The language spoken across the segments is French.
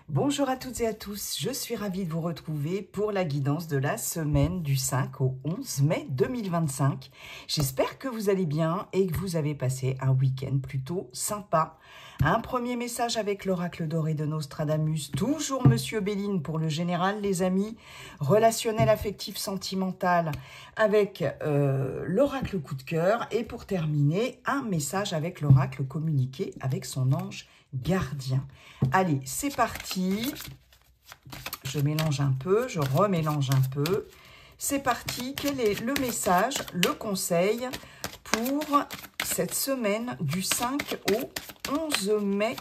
Bonjour à toutes et à tous, je suis ravie de vous retrouver pour la guidance de la semaine du 5 au 11 mai 2025. J'espère que vous allez bien et que vous avez passé un week-end plutôt sympa. Un premier message avec l'oracle doré de Nostradamus, toujours Monsieur Béline pour le général, les amis, relationnel, affectif, sentimental avec l'oracle coup de cœur et pour terminer, un message avec l'oracle communiqué avec son ange gardien. Allez, c'est parti. Je mélange un peu, je remélange un peu. C'est parti. Quel est le message, le conseil pour cette semaine du 5 au 11 mai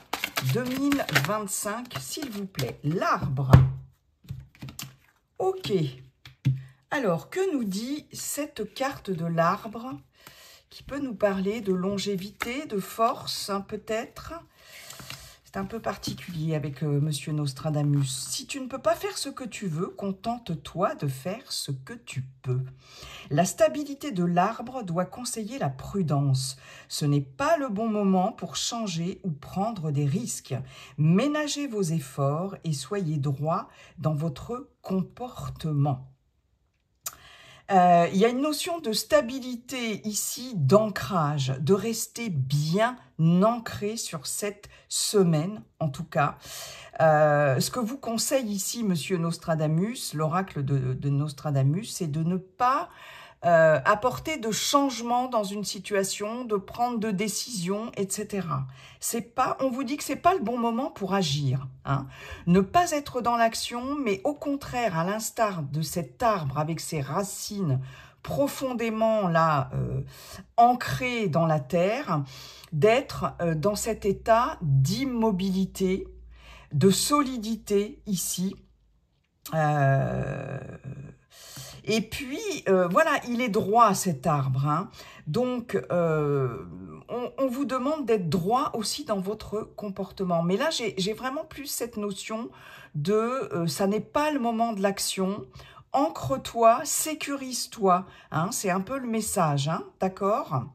2025, s'il vous plaît? L'arbre. Ok. Alors, que nous dit cette carte de l'arbre qui peut nous parler de longévité, de force, hein, peut-être? C'est un peu particulier avec Monsieur Nostradamus. Si tu ne peux pas faire ce que tu veux, contente-toi de faire ce que tu peux. La stabilité de l'arbre doit conseiller la prudence. Ce n'est pas le bon moment pour changer ou prendre des risques. Ménagez vos efforts et soyez droit dans votre comportement. Il y a une notion de stabilité ici, d'ancrage, de rester bien ancré sur cette semaine, en tout cas. Ce que vous conseille ici, Monsieur Nostradamus, l'oracle de Nostradamus, c'est de ne pas apporter de changement dans une situation, de prendre de décisions, etc. On vous dit que c'est pas le bon moment pour agir. Hein. Ne pas être dans l'action, mais au contraire, à l'instar de cet arbre avec ses racines profondément là ancrées dans la terre, d'être dans cet état d'immobilité, de solidité ici. Et puis, voilà, il est droit cet arbre. Hein. Donc, on vous demande d'être droit aussi dans votre comportement. Mais là, j'ai vraiment plus cette notion de ça n'est pas le moment de l'action. Ancre-toi, sécurise-toi. Hein, c'est un peu le message, hein, d'accord ?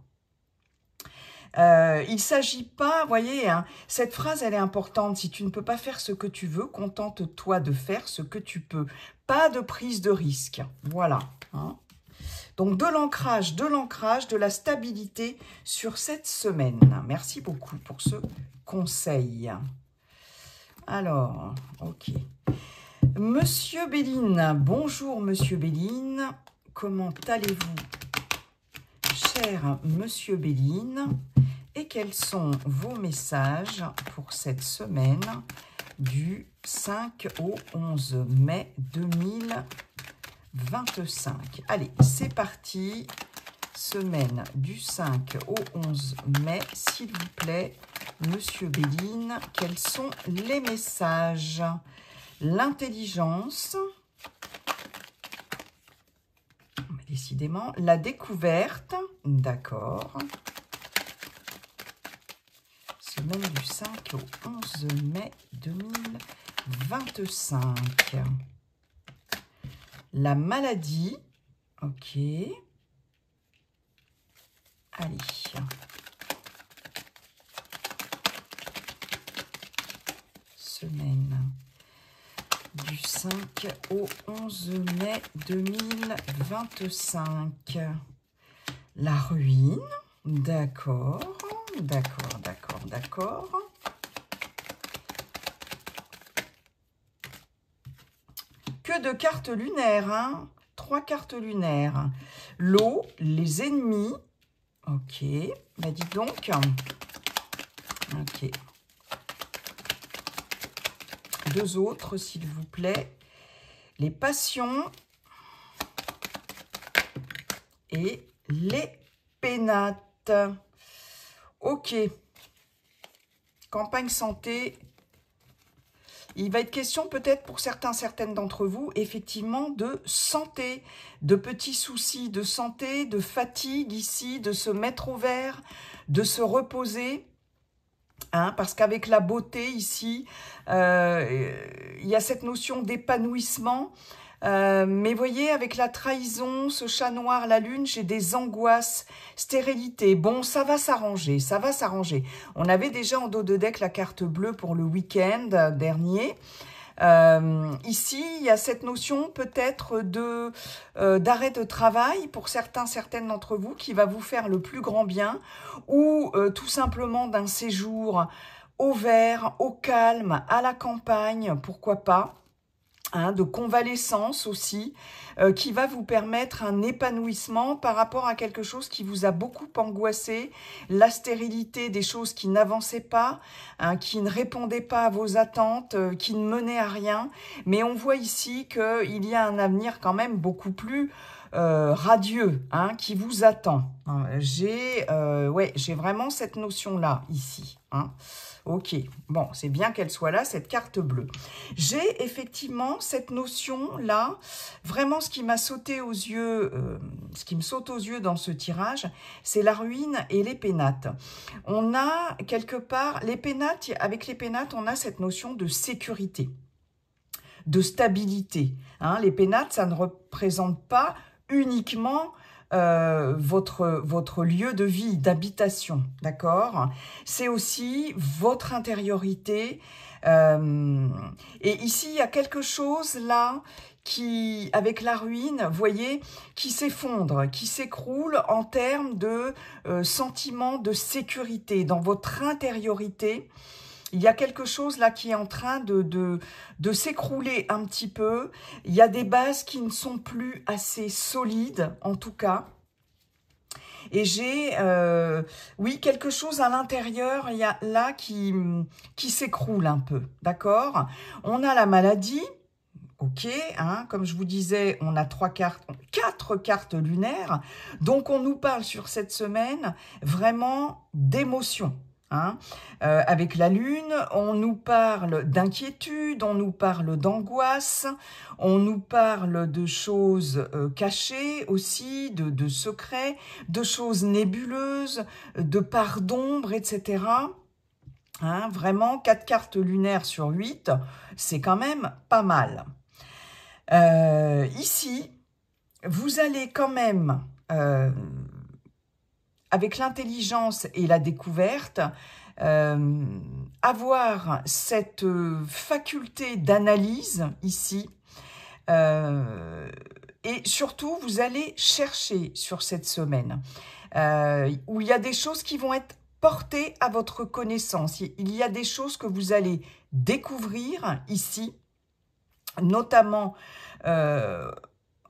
Il ne s'agit pas, voyez, hein, cette phrase, elle est importante. Si tu ne peux pas faire ce que tu veux, contente-toi de faire ce que tu peux. Pas de prise de risque. Voilà. Hein. Donc, de l'ancrage, de la stabilité sur cette semaine. Merci beaucoup pour ce conseil. Alors, ok. Monsieur Béline, bonjour Monsieur Béline. Comment allez-vous, cher Monsieur Béline? Et quels sont vos messages pour cette semaine du 5 au 11 mai 2025? Allez, c'est parti. Semaine du 5 au 11 mai, s'il vous plaît, Monsieur Béline, quels sont les messages? L'intelligence, décidément, la découverte, d'accord. Semaine du 5 au 11 mai 2025. La maladie, ok. Allez. Semaine du 5 au 11 mai 2025. La ruine, d'accord. D'accord, d'accord, d'accord. Que de cartes lunaires, hein? 3 cartes lunaires. L'eau, les ennemis. Ok, bah dis donc. Ok. 2 autres, s'il vous plaît. Les passions et les pénates. Ok. Campagne santé. Il va être question peut-être pour certaines d'entre vous, effectivement, de santé, de petits soucis de santé, de fatigue ici, de se mettre au vert, de se reposer. Hein, parce qu'avec la beauté ici, il y a cette notion d'épanouissement. Mais voyez, avec la trahison, ce chat noir, la lune, j'ai des angoisses, stérilité. Bon, ça va s'arranger, ça va s'arranger. On avait déjà en dos de deck la carte bleue pour le week-end dernier. Ici, il y a cette notion peut-être d'arrêt de travail pour certaines d'entre vous qui va vous faire le plus grand bien, ou tout simplement d'un séjour au vert, au calme, à la campagne, pourquoi pas. De convalescence aussi, qui va vous permettre un épanouissement par rapport à quelque chose qui vous a beaucoup angoissé, la stérilité des choses qui n'avançaient pas, qui ne répondaient pas à vos attentes, qui ne menaient à rien. Mais on voit ici qu'il y a un avenir quand même beaucoup plus radieux qui vous attend. J'ai vraiment cette notion-là ici. Ok, bon, c'est bien qu'elle soit là, cette carte bleue. J'ai effectivement cette notion-là, vraiment ce qui m'a sauté aux yeux, ce qui me saute aux yeux dans ce tirage, c'est la ruine et les pénates. On a quelque part, avec les pénates, on a cette notion de sécurité, de stabilité. Les pénates, ça ne représente pas uniquement votre lieu de vie, d'habitation, d'accord? C'est aussi votre intériorité. Et ici, il y a quelque chose là qui, avec la ruine, vous voyez, qui s'effondre, qui s'écroule en termes de sentiment de sécurité dans votre intériorité. Il y a quelque chose là qui est en train de s'écrouler un petit peu. Il y a des bases qui ne sont plus assez solides, en tout cas. Et j'ai, oui, quelque chose à l'intérieur, il y a là qui s'écroule un peu, d'accord? On a la maladie. Ok, comme je vous disais, on a 4 cartes lunaires. Donc, on nous parle sur cette semaine vraiment d'émotions. Avec la lune, on nous parle d'inquiétude, on nous parle d'angoisse, on nous parle de choses cachées aussi, de secrets, de choses nébuleuses, de parts d'ombre, etc. Vraiment, 4 cartes lunaires sur 8, c'est quand même pas mal. Ici, vous allez quand même... avec l'intelligence et la découverte, avoir cette faculté d'analyse ici, et surtout, vous allez chercher sur cette semaine, où il y a des choses qui vont être portées à votre connaissance. Il y a des choses que vous allez découvrir ici, notamment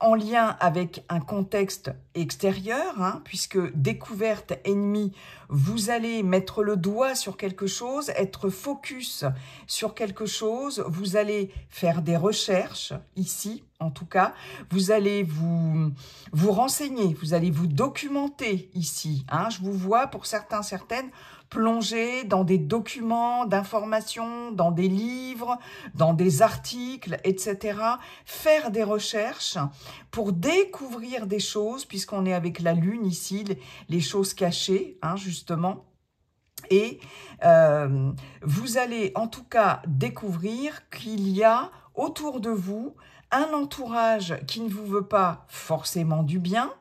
en lien avec un contexte extérieur, puisque découverte ennemie, vous allez mettre le doigt sur quelque chose, être focus sur quelque chose, vous allez faire des recherches, ici en tout cas, vous allez vous renseigner, vous allez vous documenter ici. Je vous vois pour certaines, plonger dans des documents d'information, dans des livres, dans des articles, etc. Faire des recherches pour découvrir des choses, puisqu'on est avec la lune ici, les choses cachées, justement. Et vous allez en tout cas découvrir qu'il y a autour de vous un entourage qui ne vous veut pas forcément du bien,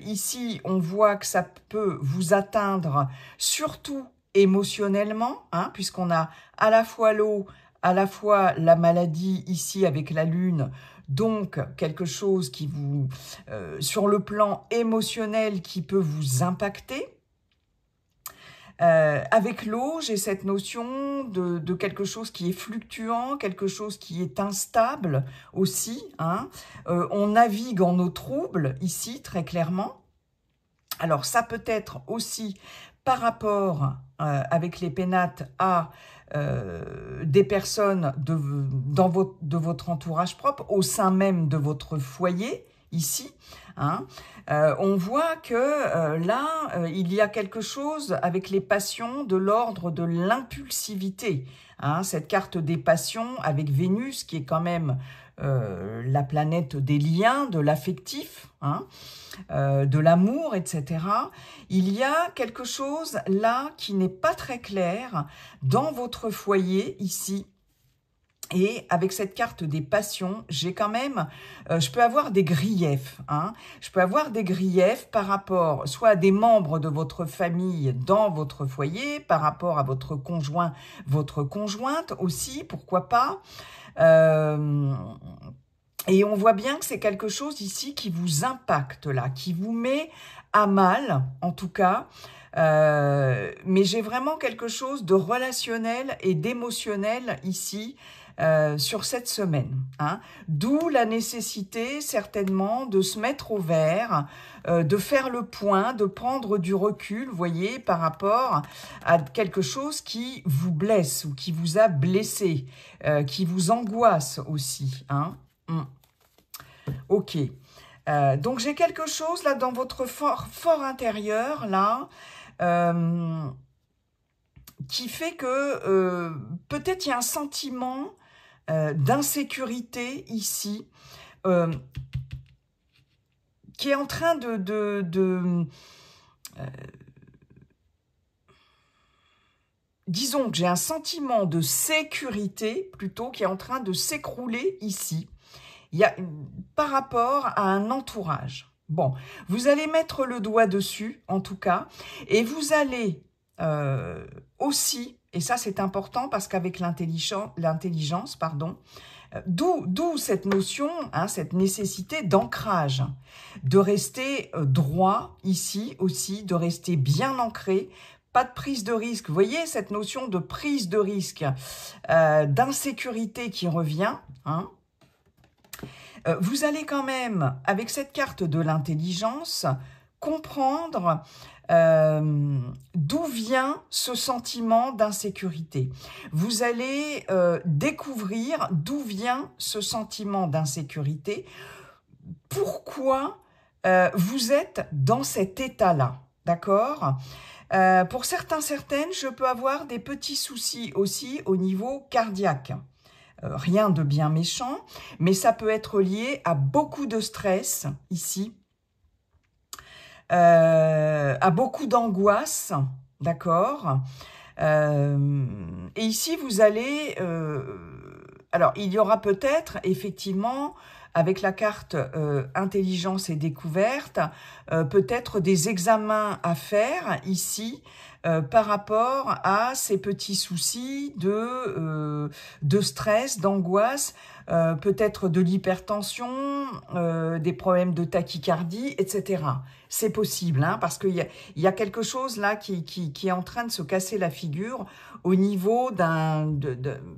ici, on voit que ça peut vous atteindre, surtout émotionnellement, puisqu'on a à la fois l'eau, à la fois la maladie ici avec la lune, donc quelque chose qui vous, sur le plan émotionnel, qui peut vous impacter. Avec l'eau, j'ai cette notion de quelque chose qui est fluctuant, quelque chose qui est instable aussi. On navigue en eau trouble ici, très clairement. Alors, ça peut être aussi par rapport, avec les pénates, à des personnes de votre entourage propre, au sein même de votre foyer, ici. On voit que là, il y a quelque chose avec les passions de l'ordre de l'impulsivité. Cette carte des passions avec Vénus, qui est quand même la planète des liens, de l'affectif, de l'amour, etc. Il y a quelque chose là qui n'est pas très clair dans votre foyer ici. Et avec cette carte des passions, j'ai quand même, je peux avoir des griefs. Hein. Je peux avoir des griefs par rapport soit à des membres de votre famille dans votre foyer, par rapport à votre conjoint, votre conjointe aussi, pourquoi pas. Et on voit bien que c'est quelque chose ici qui vous impacte là, qui vous met à mal, en tout cas. Mais j'ai vraiment quelque chose de relationnel et d'émotionnel ici, sur cette semaine. Hein. D'où la nécessité certainement de se mettre au vert, de faire le point, de prendre du recul, vous voyez, par rapport à quelque chose qui vous blesse ou qui vous a blessé, qui vous angoisse aussi. Hein. Ok. Donc j'ai quelque chose là dans votre fort intérieur, là, qui fait que peut-être il y a un sentiment d'insécurité ici, qui est en train disons que j'ai un sentiment de sécurité plutôt qui est en train de s'écrouler ici. Il y a par rapport à un entourage. Bon, vous allez mettre le doigt dessus, en tout cas, et vous allez aussi, et ça c'est important parce qu'avec l'intelligence, pardon, d'où cette notion, hein, cette nécessité d'ancrage, de rester droit ici aussi, de rester bien ancré, pas de prise de risque. Vous voyez cette notion de prise de risque, d'insécurité qui revient, hein. Vous allez quand même, avec cette carte de l'intelligence, comprendre d'où vient ce sentiment d'insécurité. Vous allez découvrir d'où vient ce sentiment d'insécurité, pourquoi vous êtes dans cet état-là, d'accord ? Pour certaines, je peux avoir des petits soucis aussi au niveau cardiaque. Rien de bien méchant, mais ça peut être lié à beaucoup de stress ici, à beaucoup d'angoisse, d'accord. Et ici, vous allez... alors, il y aura peut-être, effectivement, avec la carte intelligence et découverte, peut-être des examens à faire ici, par rapport à ces petits soucis de stress, d'angoisse, peut-être de l'hypertension, des problèmes de tachycardie, etc. C'est possible, hein, parce qu'il y a quelque chose là qui est en train de se casser la figure au niveau de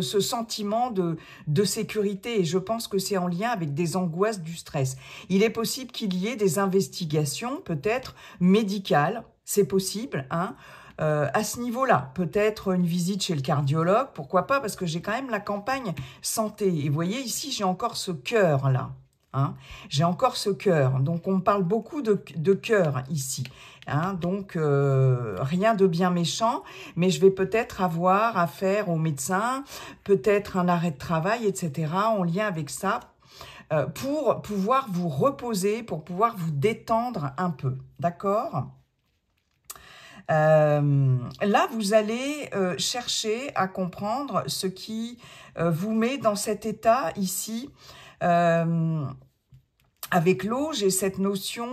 ce sentiment de sécurité, et je pense que c'est en lien avec des angoisses du stress. Il est possible qu'il y ait des investigations, peut-être médicales, c'est possible, hein, à ce niveau-là. Peut-être une visite chez le cardiologue, pourquoi pas, parce que j'ai quand même la campagne santé. Et vous voyez, ici, j'ai encore ce cœur-là. Hein, j'ai encore ce cœur. Donc, on parle beaucoup de cœur ici. Hein, donc, rien de bien méchant, mais je vais peut-être avoir affaire au médecin, peut-être un arrêt de travail, etc., en lien avec ça, pour pouvoir vous reposer, pour pouvoir vous détendre un peu. D'accord ? Là, vous allez chercher à comprendre ce qui vous met dans cet état ici. Avec l'eau, j'ai cette notion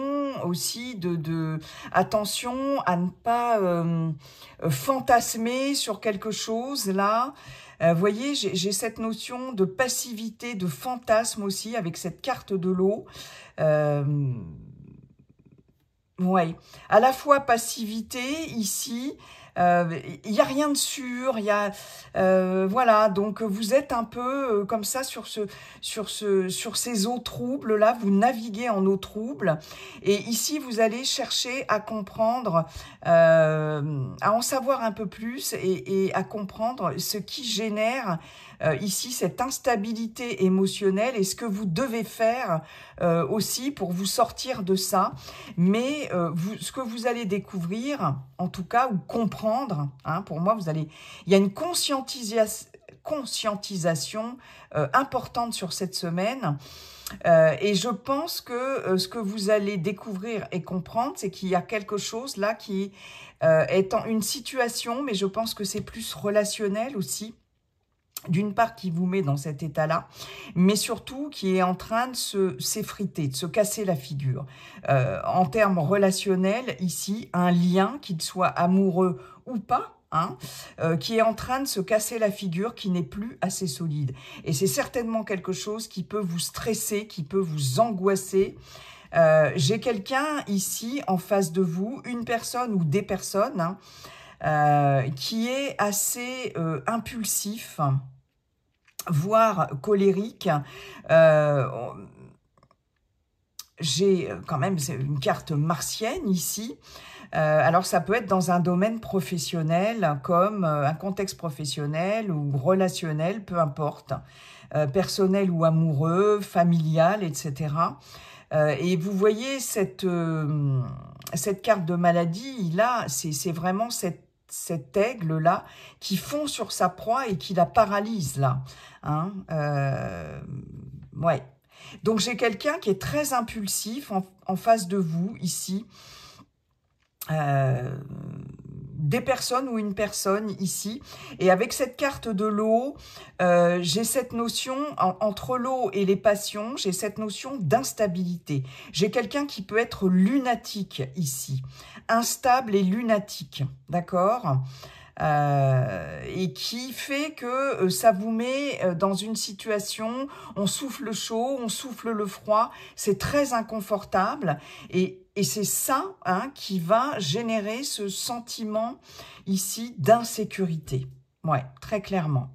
aussi de attention à ne pas fantasmer sur quelque chose là. Vous voyez, j'ai cette notion de passivité, de fantasme aussi avec cette carte de l'eau. Ouais, à la fois passivité ici, il n'y a rien de sûr, il y a voilà, donc vous êtes un peu comme ça sur ces eaux troubles là, vous naviguez en eau trouble, et ici vous allez chercher à comprendre, à en savoir un peu plus et à comprendre ce qui génère ici cette instabilité émotionnelle et ce que vous devez faire aussi pour vous sortir de ça. Mais ce que vous allez découvrir, en tout cas, ou comprendre, hein, pour moi, il y a une conscientisation importante sur cette semaine. Et je pense que ce que vous allez découvrir et comprendre, c'est qu'il y a quelque chose là qui est en une situation, mais je pense que c'est plus relationnel aussi. D'une part, qui vous met dans cet état-là, mais surtout qui est en train de s'effriter, de se casser la figure. En termes relationnels, ici, un lien, qu'il soit amoureux ou pas, hein, qui est en train de se casser la figure, qui n'est plus assez solide. Et c'est certainement quelque chose qui peut vous stresser, qui peut vous angoisser. J'ai quelqu'un ici, en face de vous, une personne ou des personnes, hein, qui est assez impulsif, voire colérique. J'ai quand même une carte martienne ici. Alors ça peut être dans un domaine professionnel, comme un contexte professionnel ou relationnel, peu importe, personnel ou amoureux, familial, etc. Et vous voyez cette carte de maladie, là, c'est vraiment cet aigle-là qui fond sur sa proie et qui la paralyse, là. Hein, ouais. Donc, j'ai quelqu'un qui est très impulsif en face de vous, ici. Des personnes ou une personne ici. Et avec cette carte de l'eau, j'ai cette notion, entre l'eau et les passions, j'ai cette notion d'instabilité. J'ai quelqu'un qui peut être lunatique ici, instable et lunatique, d'accord ? Et qui fait que ça vous met dans une situation, on souffle le chaud, on souffle le froid, c'est très inconfortable et c'est ça, hein, qui va générer ce sentiment ici d'insécurité. Ouais, très clairement.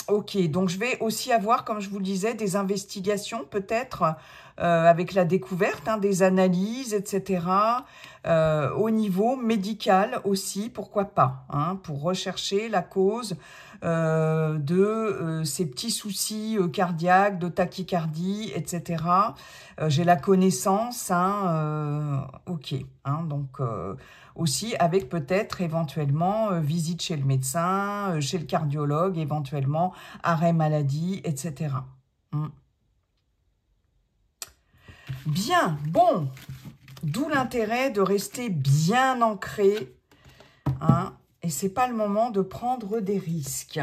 Ok, donc je vais aussi avoir, comme je vous le disais, des investigations peut-être avec la découverte, hein, des analyses, etc. Au niveau médical aussi, pourquoi pas, hein, pour rechercher la cause de ces petits soucis cardiaques, de tachycardie, etc. J'ai la connaissance, hein, ok, hein, donc... aussi avec peut-être éventuellement visite chez le médecin, chez le cardiologue, éventuellement arrêt maladie, etc. Bien, bon, d'où l'intérêt de rester bien ancré, hein, et c'est pas le moment de prendre des risques.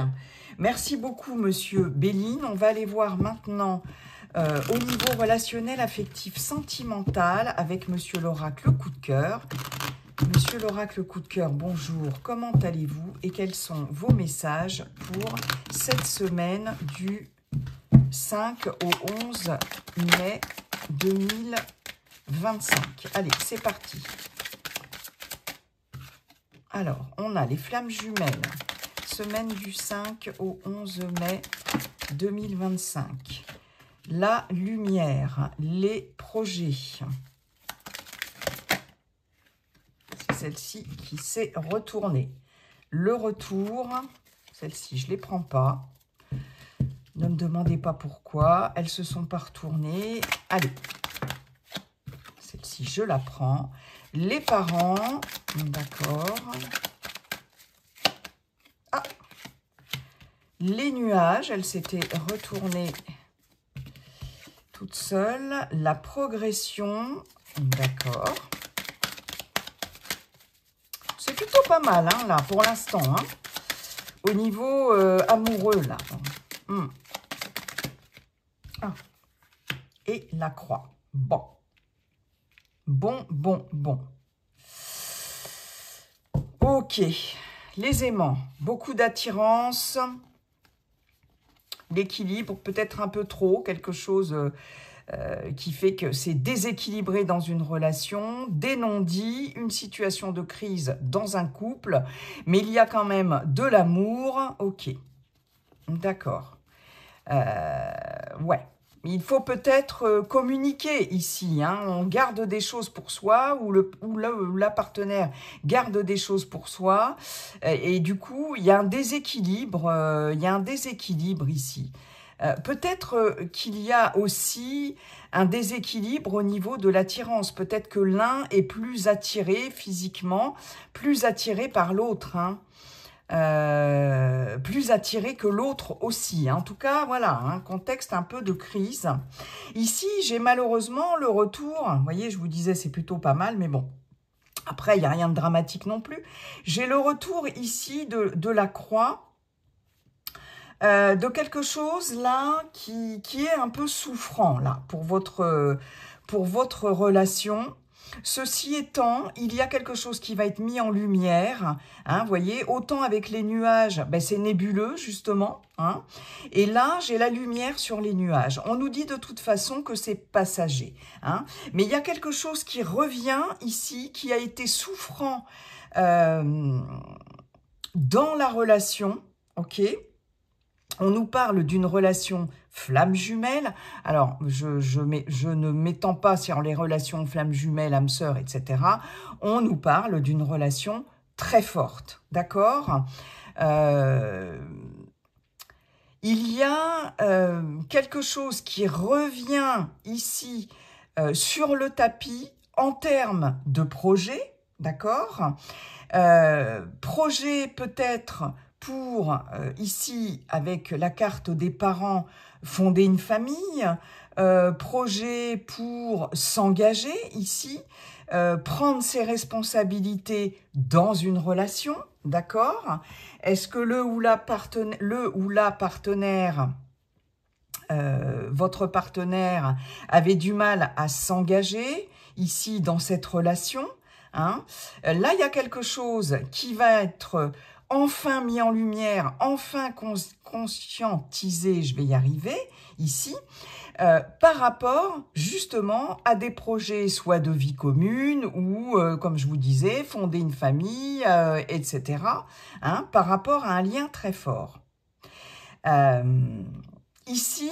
Merci beaucoup, monsieur Béline. On va aller voir maintenant au niveau relationnel, affectif, sentimental avec monsieur l'oracle coup de cœur. Monsieur l'oracle coup de cœur, bonjour, comment allez-vous et quels sont vos messages pour cette semaine du 5 au 11 mai 2025. Allez, c'est parti. Alors, on a les flammes jumelles, semaine du 5 au 11 mai 2025. La lumière, les projets. Celle-ci qui s'est retournée. Le retour, celle-ci, je ne les prends pas. Ne me demandez pas pourquoi. Elles se sont pas retournées. Allez. Celle-ci, je la prends. Les parents, d'accord. Ah. Les nuages, elles s'étaient retournées toutes seules. La progression, d'accord. C'est plutôt pas mal, hein, là, pour l'instant, hein, au niveau amoureux, là. Ah. Et la croix. Bon. Bon. Ok. Les aimants. Beaucoup d'attirance. L'équilibre, peut-être un peu trop. Quelque chose... qui fait que c'est déséquilibré dans une relation, des non-dits, une situation de crise dans un couple, mais il y a quand même de l'amour. Ok, d'accord. Ouais, il faut peut-être communiquer ici, hein. On garde des choses pour soi ou la partenaire garde des choses pour soi et du coup, il y a un déséquilibre, ici. Peut-être qu'il y a aussi un déséquilibre au niveau de l'attirance. Peut-être que l'un est plus attiré physiquement, plus attiré par l'autre, hein. Plus attiré que l'autre aussi. En tout cas, voilà, un contexte un peu de crise. Ici, j'ai malheureusement le retour, vous voyez, je vous disais, c'est plutôt pas mal, mais bon, après, il n'y a rien de dramatique non plus. J'ai le retour ici de la croix, de quelque chose là qui est un peu souffrant là pour votre relation. Ceci étant, il y a quelque chose qui va être mis en lumière, hein, vous voyez, autant avec les nuages, ben c'est nébuleux justement, hein, et là j'ai la lumière sur les nuages. On nous dit de toute façon que c'est passager, hein, mais il y a quelque chose qui revient ici, qui a été souffrant dans la relation, ok. On nous parle d'une relation flamme jumelle. Alors, je ne m'étends pas sur les relations flamme jumelle, âme sœur, etc. On nous parle d'une relation très forte, d'accord. Il y a quelque chose qui revient ici sur le tapis en termes de projet, d'accord. Projet peut-être pour, ici, avec la carte des parents, fonder une famille, projet pour s'engager, ici, prendre ses responsabilités dans une relation, d'accord? Est-ce que le ou la partenaire, votre partenaire, avait du mal à s'engager, ici, dans cette relation, hein? Là, il y a quelque chose qui va être enfin mis en lumière, enfin conscientisé, je vais y arriver, ici, par rapport justement à des projets soit de vie commune ou, comme je vous disais, fonder une famille, etc., hein, par rapport à un lien très fort. Ici,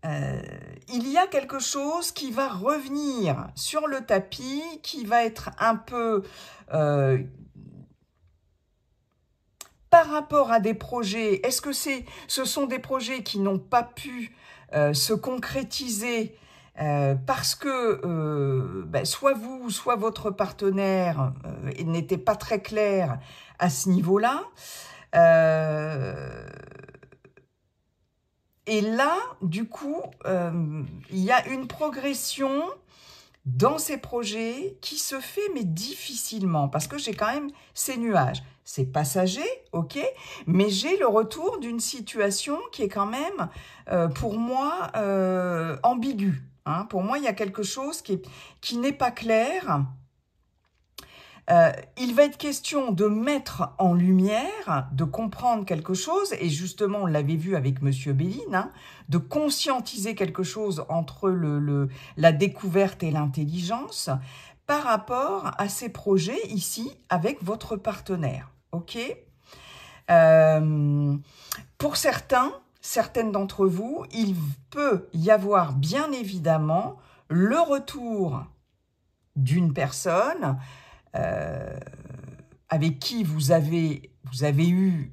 il y a quelque chose qui va revenir sur le tapis, qui va être un peu par rapport à des projets. Est-ce que ce sont des projets qui n'ont pas pu se concrétiser parce que ben, soit vous, soit votre partenaire n'était pas très clair à ce niveau-là. Et là, du coup, il y a une progression dans ces projets qui se fait, mais difficilement, parce que j'ai quand même ces nuages. C'est passager, ok, mais j'ai le retour d'une situation qui est quand même, pour moi, ambiguë. Hein. Pour moi, il y a quelque chose qui n'est pas clair. Il va être question de mettre en lumière, de comprendre quelque chose, et justement, on l'avait vu avec Monsieur Béline, hein, de conscientiser quelque chose entre la découverte et l'intelligence par rapport à ces projets ici avec votre partenaire. Ok. Pour certaines d'entre vous, il peut y avoir bien évidemment le retour d'une personne avec qui vous avez eu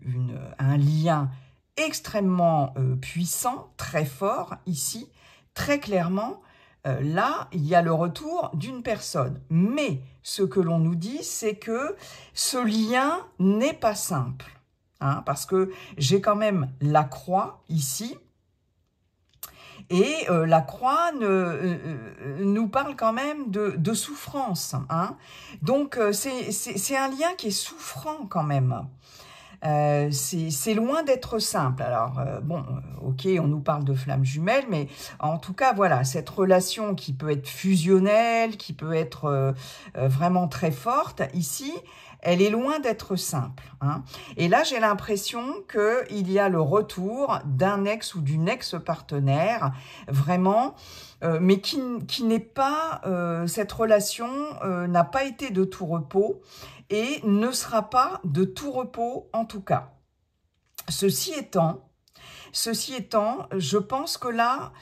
un lien extrêmement puissant, très fort ici, très clairement. Là, il y a le retour d'une personne. Mais ce que l'on nous dit, c'est que ce lien n'est pas simple. Hein, parce que j'ai quand même la croix ici. Et la croix nous parle quand même de souffrance. Hein. Donc, c'est un lien qui est souffrant quand même. C'est loin d'être simple. Alors, bon, ok, on nous parle de flammes jumelles, mais en tout cas, voilà, cette relation qui peut être fusionnelle, qui peut être vraiment très forte, ici, elle est loin d'être simple. Hein. Et là, j'ai l'impression qu'il y a le retour d'un ex ou d'une ex-partenaire, vraiment, mais qui n'est pas, cette relation n'a pas été de tout repos et ne sera pas de tout repos en tout cas. Ceci étant, je pense que là,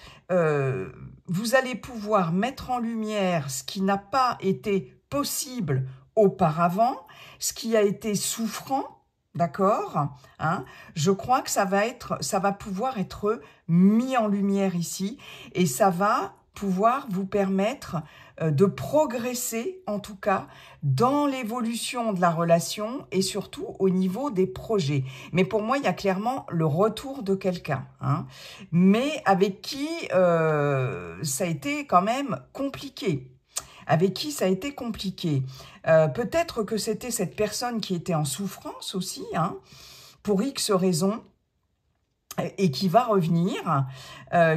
vous allez pouvoir mettre en lumière ce qui n'a pas été possible auparavant, ce qui a été souffrant, d'accord, hein. Je crois que ça va pouvoir être mis en lumière ici, et ça va pouvoir vous permettre de progresser, en tout cas, dans l'évolution de la relation et surtout au niveau des projets. Mais pour moi, il y a clairement le retour de quelqu'un, hein, mais avec qui ça a été quand même compliqué. Avec qui ça a été compliqué. Peut-être que c'était cette personne qui était en souffrance aussi, hein, pour X raisons, et qui va revenir,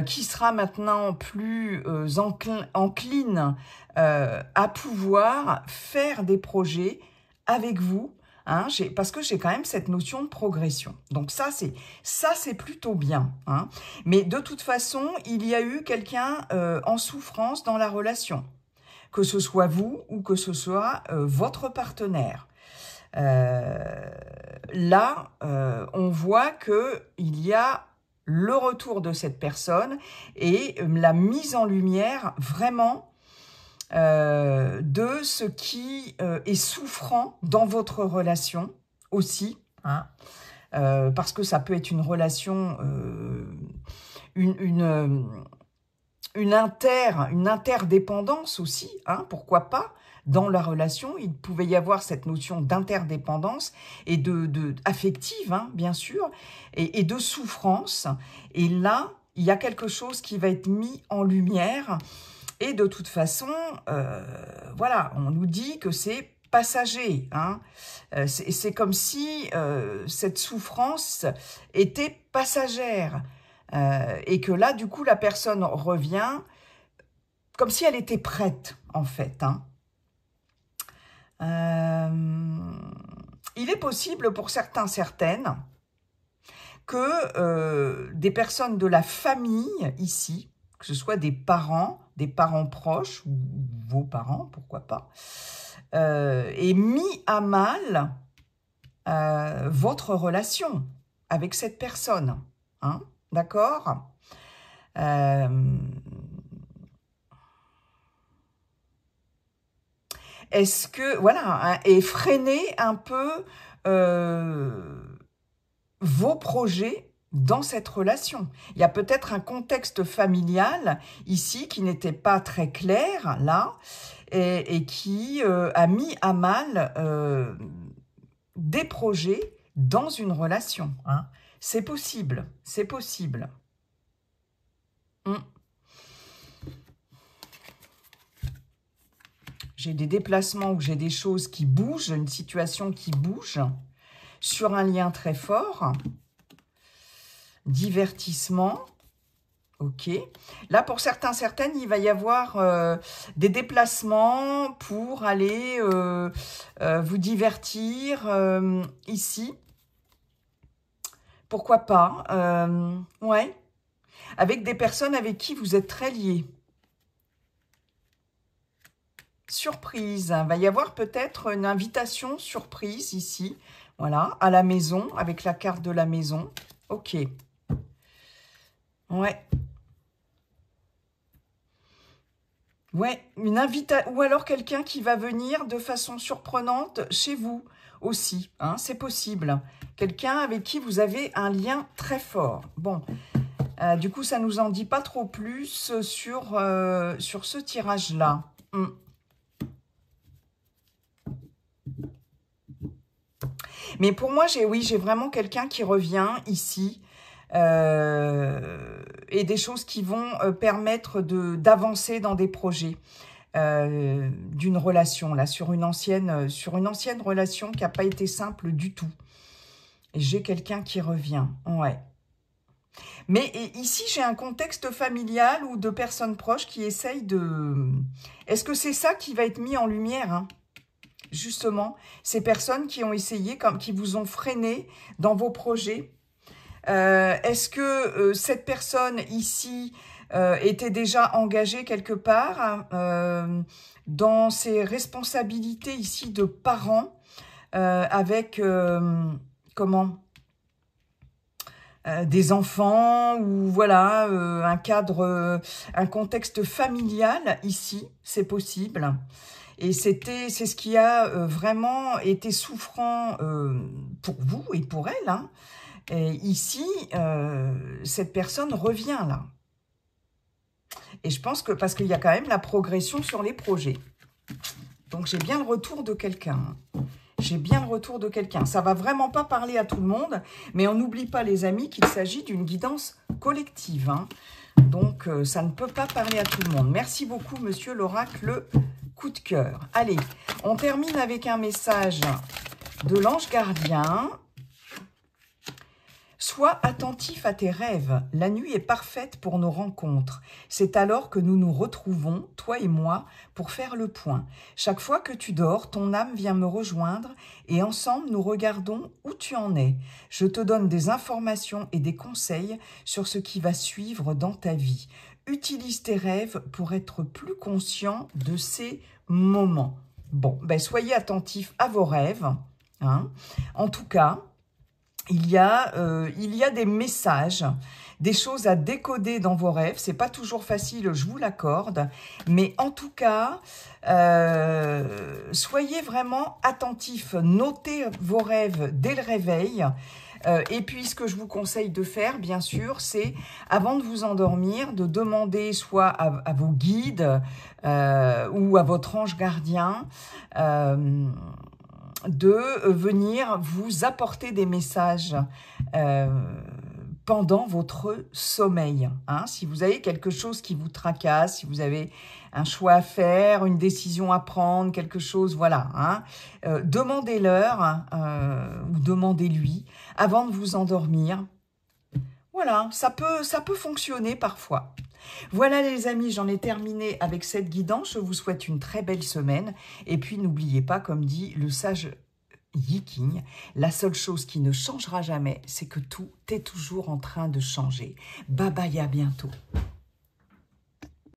qui sera maintenant plus encline à pouvoir faire des projets avec vous, hein, parce que j'ai quand même cette notion de progression. Donc ça c'est plutôt bien, hein. Mais de toute façon, il y a eu quelqu'un en souffrance dans la relation, que ce soit vous ou que ce soit votre partenaire. Là, on voit qu'il y a le retour de cette personne et la mise en lumière vraiment de ce qui est souffrant dans votre relation aussi, hein, parce que ça peut être une relation, une interdépendance aussi, hein, pourquoi pas. Dans la relation, il pouvait y avoir cette notion d'interdépendance et affective, hein, bien sûr, et de souffrance. Et là, il y a quelque chose qui va être mis en lumière. Et de toute façon, voilà, on nous dit que c'est passager, hein. C'est comme si cette souffrance était passagère. Et que là, du coup, la personne revient comme si elle était prête, en fait, hein. Il est possible pour certains, certaines, que des personnes de la famille, ici, que ce soit des parents proches, ou vos parents, pourquoi pas, aient mis à mal votre relation avec cette personne, hein, d'accord? Est-ce que, voilà, hein, et freiner un peu vos projets dans cette relation. Il y a peut-être un contexte familial ici qui n'était pas très clair, là, et qui a mis à mal des projets dans une relation, hein. C'est possible, c'est possible. J'ai des déplacements où j'ai des choses qui bougent, une situation qui bouge, sur un lien très fort. Divertissement. Ok. Là, pour certains, certaines, il va y avoir des déplacements pour aller vous divertir ici. Pourquoi pas, ouais. Avec des personnes avec qui vous êtes très liés. Surprise. Il va y avoir peut-être une invitation surprise ici. Voilà, à la maison, avec la carte de la maison. Ok. Ouais. Ouais, une invitation, ou alors quelqu'un qui va venir de façon surprenante chez vous aussi, hein, c'est possible. Quelqu'un avec qui vous avez un lien très fort. Bon, du coup, ça ne nous en dit pas trop plus sur ce tirage-là. Mais pour moi, j'ai vraiment quelqu'un qui revient ici. Et des choses qui vont permettre d'avancer dans des projets d'une relation, là, sur une ancienne relation qui n'a pas été simple du tout. Et j'ai quelqu'un qui revient, ouais. Mais ici, j'ai un contexte familial ou de personnes proches qui essayent de... Est-ce que c'est ça qui va être mis en lumière, hein? Justement, ces personnes qui ont essayé, qui vous ont freiné dans vos projets. Est-ce que cette personne ici était déjà engagée quelque part dans ses responsabilités ici de parents avec, comment des enfants ou voilà, un cadre, un contexte familial ici, c'est possible. Et c'est ce qui a vraiment été souffrant pour vous et pour elle. Hein. Et ici, cette personne revient là. Et je pense que, parce qu'il y a quand même la progression sur les projets. Donc j'ai bien le retour de quelqu'un. J'ai bien le retour de quelqu'un. Ça va vraiment pas parler à tout le monde, mais on n'oublie pas les amis qu'il s'agit d'une guidance collective. Hein. Donc ça ne peut pas parler à tout le monde. Merci beaucoup monsieur l'oracle coup de cœur. Allez, on termine avec un message de l'ange gardien. Sois attentif à tes rêves. La nuit est parfaite pour nos rencontres. C'est alors que nous nous retrouvons, toi et moi, pour faire le point. Chaque fois que tu dors, ton âme vient me rejoindre et ensemble nous regardons où tu en es. Je te donne des informations et des conseils sur ce qui va suivre dans ta vie. Utilise tes rêves pour être plus conscient de ces moments. Bon, ben soyez attentifs à vos rêves. Hein. En tout cas, il y a des messages, des choses à décoder dans vos rêves. C'est pas toujours facile, je vous l'accorde. Mais en tout cas, soyez vraiment attentifs. Notez vos rêves dès le réveil. Et puis, ce que je vous conseille de faire, bien sûr, c'est, avant de vous endormir, de demander soit à vos guides ou à votre ange gardien de venir vous apporter des messages pendant votre sommeil. Hein. Si vous avez quelque chose qui vous tracasse, si vous avez un choix à faire, une décision à prendre, quelque chose, voilà. Hein. Demandez-leur ou demandez-lui avant de vous endormir. Voilà, ça peut fonctionner parfois. Voilà les amis, j'en ai terminé avec cette guidance. Je vous souhaite une très belle semaine. Et puis n'oubliez pas, comme dit le sage Yiking, la seule chose qui ne changera jamais, c'est que tout est toujours en train de changer. Bye bye, à bientôt.